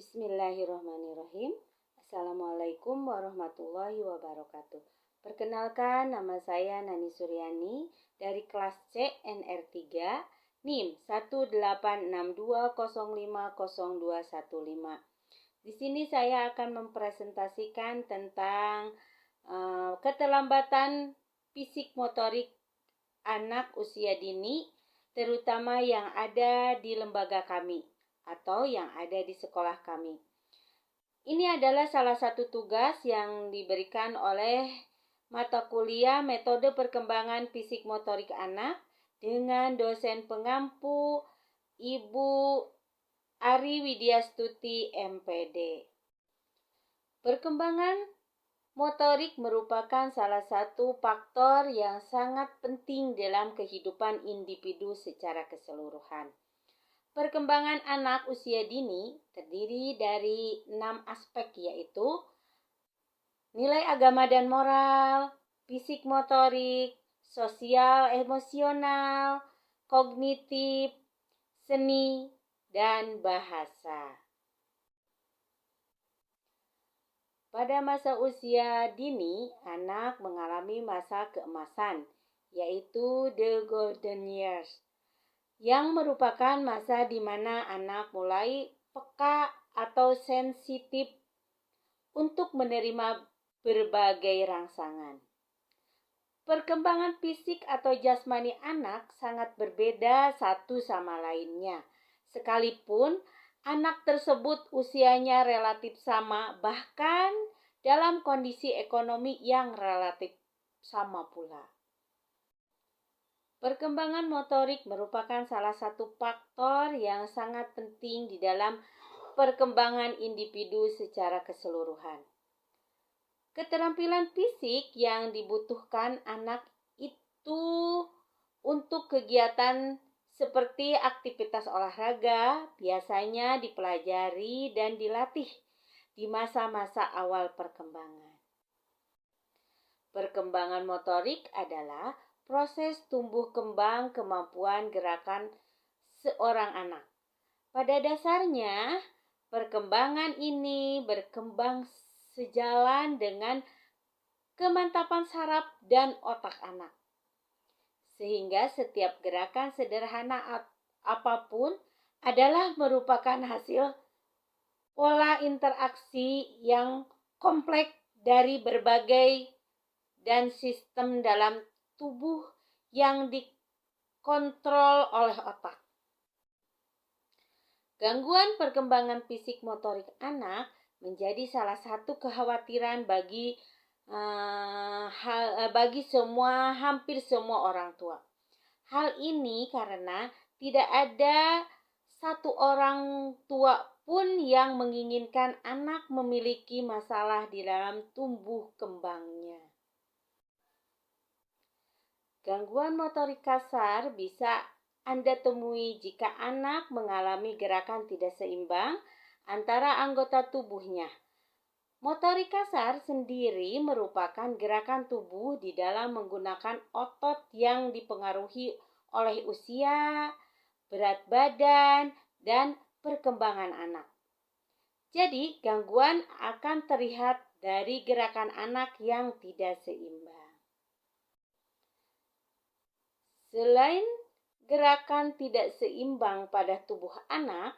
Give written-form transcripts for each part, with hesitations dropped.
Bismillahirrahmanirrahim. Assalamualaikum warahmatullahi wabarakatuh. Perkenalkan, nama saya Nani Suryani dari kelas CNR3 NIM 18620500215. Di sini saya akan mempresentasikan tentang keterlambatan fisik motorik anak usia dini, terutama yang ada di lembaga kami atau yang ada di sekolah kami. Ini adalah salah satu tugas yang diberikan oleh mata kuliah metode perkembangan fisik motorik anak dengan dosen pengampu Ibu Ari Widyastuti MPD. Perkembangan motorik merupakan salah satu faktor yang sangat penting dalam kehidupan individu secara keseluruhan. Perkembangan anak usia dini terdiri dari 6 aspek, yaitu nilai agama dan moral, fisik motorik, sosial emosional, kognitif, seni, dan bahasa. Pada masa usia dini, anak mengalami masa keemasan, yaitu the golden years, yang merupakan masa di mana anak mulai peka atau sensitif untuk menerima berbagai rangsangan. Perkembangan fisik atau jasmani anak sangat berbeda satu sama lainnya. Sekalipun anak tersebut usianya relatif sama, bahkan dalam kondisi ekonomi yang relatif sama pula. Perkembangan motorik merupakan salah satu faktor yang sangat penting di dalam perkembangan individu secara keseluruhan. Keterampilan fisik yang dibutuhkan anak itu untuk kegiatan seperti aktivitas olahraga biasanya dipelajari dan dilatih di masa-masa awal perkembangan. Perkembangan motorik adalah proses tumbuh kembang kemampuan gerakan seorang anak. Pada dasarnya, perkembangan ini berkembang sejalan dengan kemantapan saraf dan otak anak. Sehingga setiap gerakan sederhana apapun adalah merupakan hasil pola interaksi yang kompleks dari berbagai dan sistem dalam tubuh yang dikontrol oleh otak. Gangguan perkembangan fisik motorik anak menjadi salah satu kekhawatiran bagi hampir semua orang tua. Hal ini karena tidak ada satu orang tua pun yang menginginkan anak memiliki masalah di dalam tumbuh kembangnya. Gangguan motorik kasar bisa Anda temui jika anak mengalami gerakan tidak seimbang antara anggota tubuhnya. Motorik kasar sendiri merupakan gerakan tubuh di dalam menggunakan otot yang dipengaruhi oleh usia, berat badan, dan perkembangan anak. Jadi, gangguan akan terlihat dari gerakan anak yang tidak seimbang. Selain gerakan tidak seimbang pada tubuh anak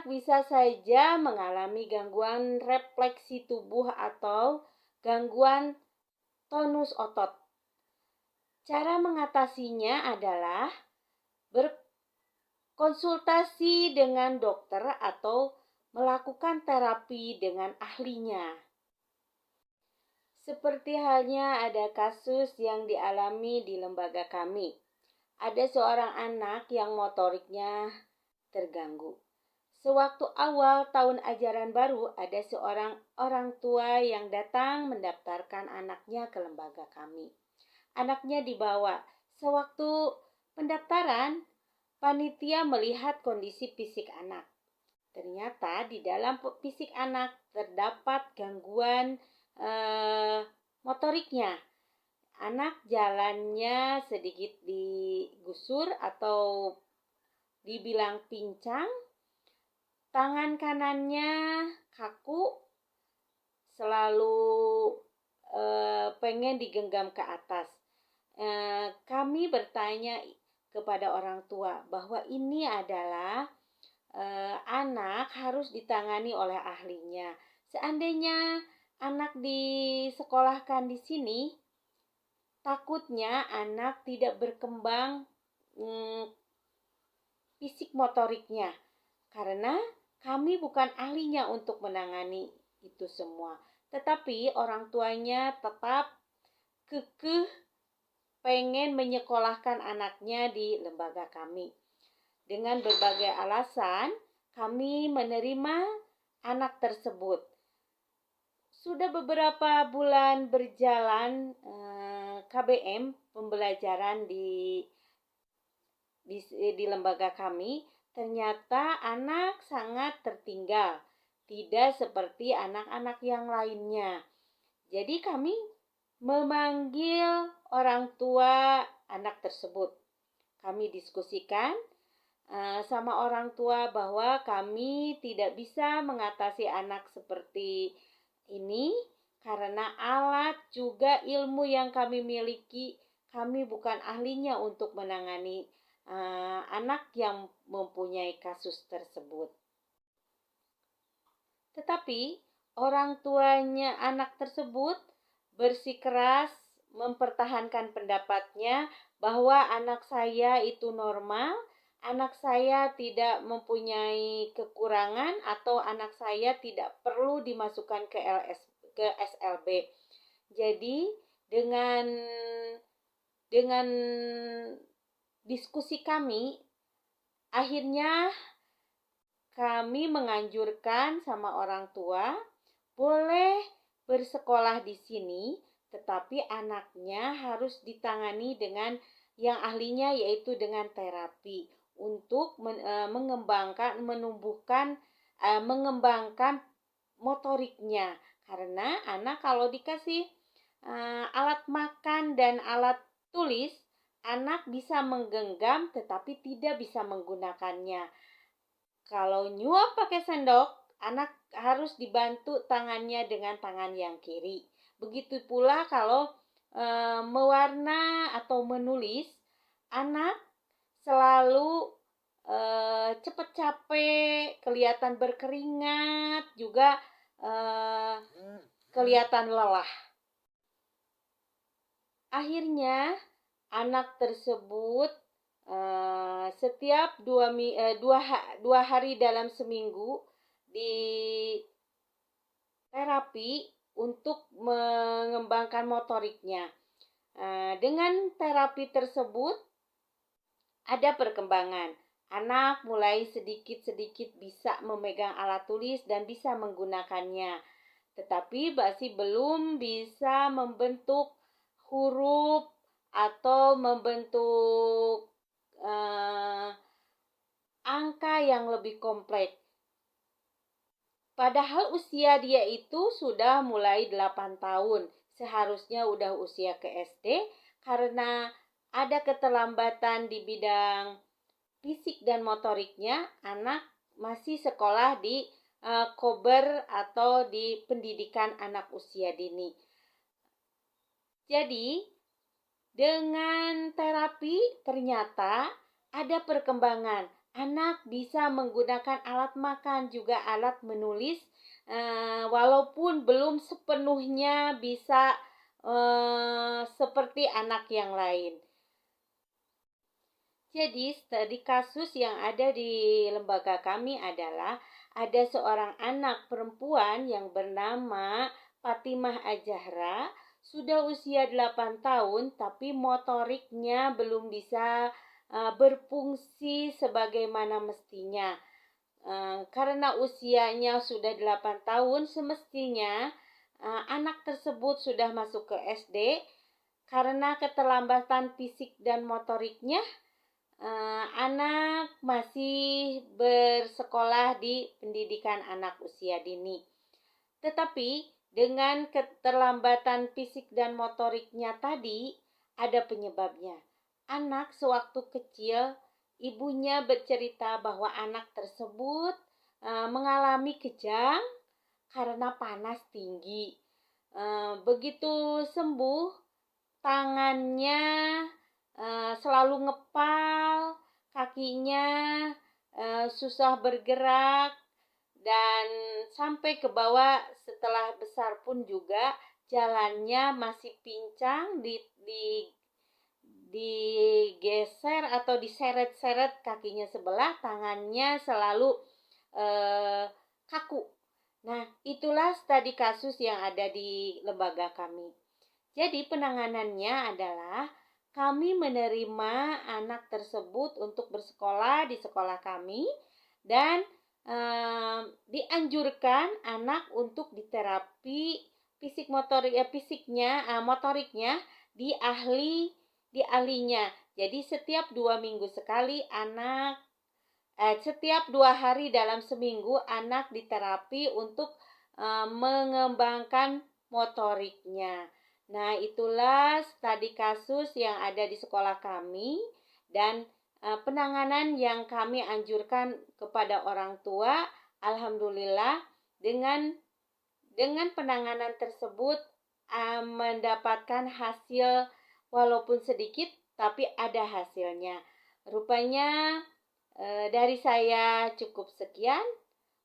bisa saja mengalami gangguan refleksi tubuh atau gangguan tonus otot. Cara mengatasinya adalah berkonsultasi dengan dokter atau melakukan terapi dengan ahlinya. Seperti halnya ada kasus yang dialami di lembaga kami. Ada seorang anak yang motoriknya terganggu. Sewaktu awal tahun ajaran baru, ada seorang orang tua yang datang mendaftarkan anaknya ke lembaga kami. Anaknya dibawa. Sewaktu pendaftaran, panitia melihat kondisi fisik anak. Ternyata di dalam fisik anak terdapat gangguan motoriknya. Anak jalannya sedikit digusur atau dibilang pincang, tangan kanannya kaku, selalu pengen digenggam ke atas. Kami bertanya kepada orang tua bahwa ini adalah anak harus ditangani oleh ahlinya. Seandainya anak disekolahkan di sini, takutnya anak tidak berkembang fisik motoriknya, karena kami bukan ahlinya untuk menangani itu semua. Tetapi orang tuanya tetap kekeh pengen menyekolahkan anaknya di lembaga kami. Dengan berbagai alasan, kami menerima anak tersebut. Sudah beberapa bulan berjalan KBM, pembelajaran di lembaga kami, ternyata anak sangat tertinggal, tidak seperti anak-anak yang lainnya. Jadi kami memanggil orang tua anak tersebut. Kami diskusikan sama orang tua bahwa kami tidak bisa mengatasi anak seperti ini karena alat juga ilmu yang kami miliki, kami bukan ahlinya untuk menangani anak yang mempunyai kasus tersebut. Tetapi orang tuanya anak tersebut bersikeras mempertahankan pendapatnya bahwa anak saya itu normal, anak saya tidak mempunyai kekurangan, atau anak saya tidak perlu dimasukkan ke SLB. Jadi dengan diskusi kami, akhirnya kami menganjurkan sama orang tua boleh bersekolah di sini, tetapi anaknya harus ditangani dengan yang ahlinya, yaitu dengan terapi untuk mengembangkan motoriknya. Karena anak kalau dikasih alat makan dan alat tulis, anak bisa menggenggam tetapi tidak bisa menggunakannya. Kalau nyuap pakai sendok, anak harus dibantu tangannya dengan tangan yang kiri. Begitu pula kalau mewarna atau menulis, anak selalu cepat capek, kelihatan berkeringat, juga kelihatan lelah. Akhirnya anak tersebut setiap 2 hari dalam seminggu di terapi untuk mengembangkan motoriknya. Dengan terapi tersebut ada perkembangan. Anak mulai sedikit-sedikit bisa memegang alat tulis dan bisa menggunakannya. Tetapi masih belum bisa membentuk huruf atau membentuk angka yang lebih kompleks. Padahal usia dia itu sudah mulai 8 tahun. Seharusnya udah usia ke SD, karena ada keterlambatan di bidang fisik dan motoriknya, anak masih sekolah di Kober atau di pendidikan anak usia dini. Jadi dengan terapi ternyata ada perkembangan. Anak bisa menggunakan alat makan, juga alat menulis, walaupun belum sepenuhnya bisa seperti anak yang lain. Jadi studi kasus yang ada di lembaga kami adalah ada seorang anak perempuan yang bernama Fatimah Azahra, sudah usia 8 tahun tapi motoriknya belum bisa berfungsi sebagaimana mestinya. Karena usianya sudah 8 tahun, semestinya anak tersebut sudah masuk ke SD. Karena keterlambatan fisik dan motoriknya, anak masih bersekolah di pendidikan anak usia dini. Tetapi dengan keterlambatan fisik dan motoriknya tadi, ada penyebabnya. Anak sewaktu kecil, ibunya bercerita bahwa anak tersebut mengalami kejang karena panas tinggi. Begitu sembuh, tangannya selalu ngepal, kakinya susah bergerak, dan sampai ke bawah setelah besar pun juga jalannya masih pincang, digeser atau diseret-seret kakinya sebelah, tangannya selalu kaku. Nah, itulah studi kasus yang ada di lembaga kami. Jadi penanganannya adalah kami menerima anak tersebut untuk bersekolah di sekolah kami, dan dianjurkan anak untuk diterapi motoriknya di ahlinya. Jadi setiap 2 minggu sekali setiap 2 hari dalam seminggu anak diterapi untuk mengembangkan motoriknya. Nah, itulah studi kasus yang ada di sekolah kami, dan penanganan yang kami anjurkan kepada orang tua. Alhamdulillah, dengan penanganan tersebut mendapatkan hasil walaupun sedikit, tapi ada hasilnya. Rupanya dari saya cukup sekian.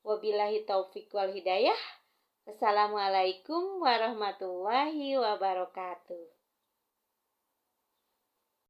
Wabillahi taufik wal hidayah. Assalamualaikum warahmatullahi wabarakatuh.